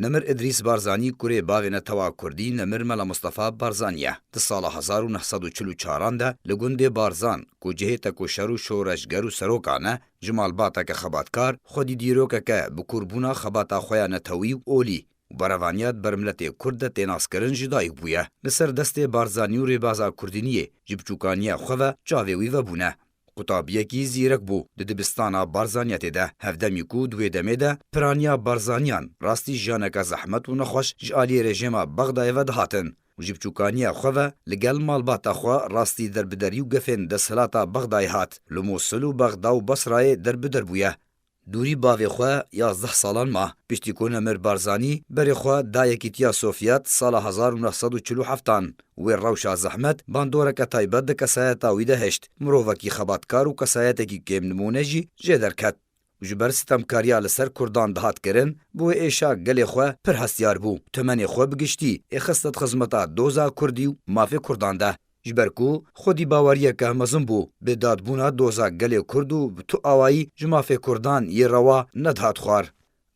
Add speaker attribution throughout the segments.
Speaker 1: نمر ادریس بارزانی کوری باوینه توا کردی نمر ملا مصطفی بارزانیه ده سال 1944 ده لگوند بارزان کو جهت کو شرو شورشگر و سروکانه جمال باتا که خباتکار خودی دیروکه که بکوربونا خباتا خویا نتوی و اولی و براوانیات برملت کرد تیناس کرن جدایک بویه لسر دست بارزانی و ریبازا کردینیه جبچوکانیه خواه جاویوی و بونه قطابیکی زیرک بو د دبستانا بارزانیت ده هفدمی کو دوی دمه ده پرانیا بارزانیان راستی جانکا زحمت و نخوش جالی رژیما بغدای و دهاتن و جبچوکانیا خواه لگل مالباتا خواه راستی دربدری و گفن دسلاتا بغدای هات لموصل و بغدا و بصرای دربدر بویه دوری باوی خواه 11 سالان ماه پشتی که نمر بارزانی بری خواه دایکیتیا سوفیت سال 1947 و روشا زحمت باندورک تایبت ده کسایتا ویده هشت مروفکی خباتکار و کسایتا کی کم نمونه جی جدر کت و جبر ستمکاریا لسر کردان دهات کرن بو ایشا گل خواه پر هستیار بو تمنی خواه بگشتی اخستت خزمتا دوزا کردی و مافی کردان ده جبرکو خودی باوریه که مزن بو به دادبونا دوزا گل کردو تو آوایی جمافه کردان یه روا ندهات خوار.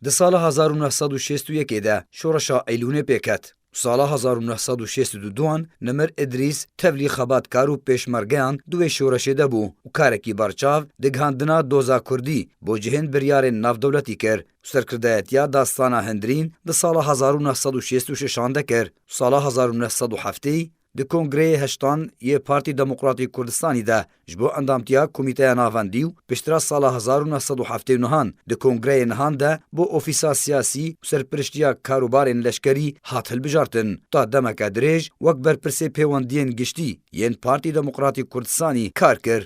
Speaker 1: ده سال 1961 ده شورشا ایلونه پیکت. سال 1962 نمر ادریس تولی خباتکار و پیشمرگیان دوی شورشه ده بو و کارکی برچاو ده گهاندنا دوزا کردی بو جهن بریار ناف دولتی کر سرکردایتیا داستانا هندرین ده سال 1966 ده کر. سال 1907 د کنگره هشتان یه پارتی دموکراتی کردستانی ده جبو اندامتیا کمیته ناوندی و پشترا سال 1979 د کنگره نهان ده بو اوفیسا سیاسی و سرپرشتیا کاروبارین لشکری هاتل بجارتن تا دمک دریج وک برپرسی پیوندین گشتی ین پارتی دموکراتی کردستانی کار کر.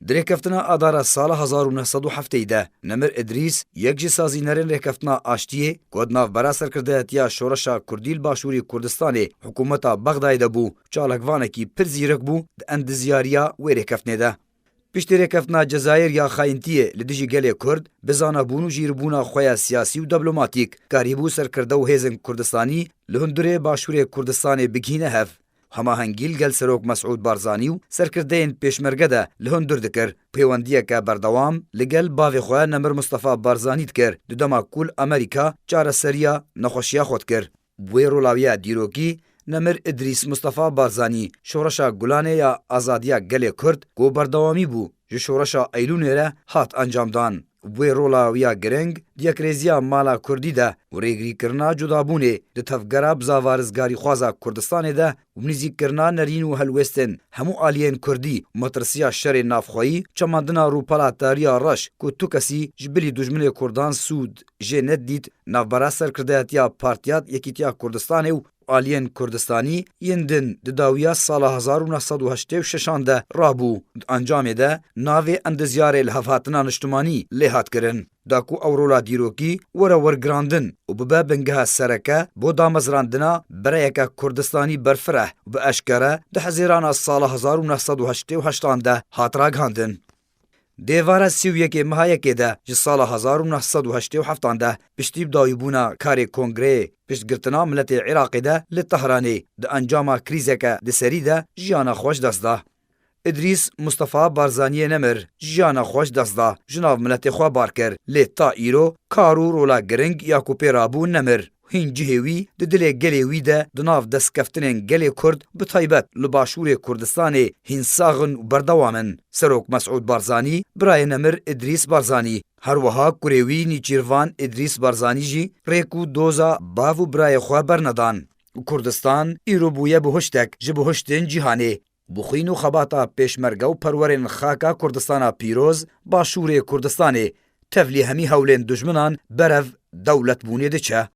Speaker 1: درکفتنا اداره سال 1907 ده نمر ادریس یک جسازی نرن رکفتنا آشتیه کود ناف برا سرکردهتیا شورشا کردیل باشوری کردستان حکومتا بغدای ده بو چالکوانکی پر زیرک بو ده اندزیاریا و رکفتنه ده. پشتی رکفتنا جزایر یا خاینتیه لدیجی گلی کرد بزانا بونو جیربونا خویا سیاسی و دیپلماتیک کاریبو سرکرده و هیزن کردستانی لهندره باشوری کردستان بگینه هف. هماهنگیل گل سروک مسعود بارزانی و سرکردین پیشمرگه ده لهندر دکر پیوندیه که بردوام لگل باوی خواه نمر مصطفی بارزانی دکر دما کول امریکا چاره سریا نخوشیا خود کر بوی رولاویه دیروکی نمر ادریس مصطفی بارزانی شورشا گلانه یا آزادیا گل کرد گو بردوامی بو جو شورشا ایلونه ره هات انجام دان بوی رولاویا گرنگ دیکریزیا مالا کردی ده و ریگری کرنا جدابونه ده تفگرا بزاوارزگاری خوازا کردستان ده و منیزی کرنا نرین و هلوستن همو آلین کردی مترسیا شر نافخوایی چماندنا روپالا تاریا رش که تو کسی جبلی دجمن کردان سود جند دید نافبرا سرکردهتیا پارتیات یکیتیا کردستان و آلین کردستانی یندن دداویا سال 1986 ده رابو انجام ده ناوی اندزیار الهفاتنا نشتمانی لحات کرن داکو اورولا دیروکی ورا ورگراندن و ببا بنگه سرکه بو دامزراندنا برایکه کردستانی برفره و به اشکره ده حزیران سال 1988 ده هاترا گاندن. دیوارا سیویه مهایه ده جه سال 1987 ده پشتیب دایبونا کار کنگره پشتگرتنا ملت عراقی ده لطهرانی ده انجام کریزه که ده سری ده جیانا خوش دست ده. ادریس مصطفی بارزانی نمر جیانا خوش دست ده جناب ملت خواه بار کر لیتا ایرو کارو رولا گرنگ یا کوپی رابو نمر هین جهوی ده دل گلیوی ده دناف دست کفتنین گلی کرد بطایبت لباشور کردستان هین ساغن و بردوامن سروک مسعود بارزانی برای نمر ادریس بارزانی هر وها کوریوی نیچیروان ادریس بارزانی جی ریکو دوزا باو برای خواه برندان و کردستان ایرو بویه بهشتک جبهشتین جیهانه بخین و خباتا پیشمرگه و پرورین خاکا کردستان پیروز باشور کردستان تفلی همی هولین دجمنان برف دولت بونه ده چه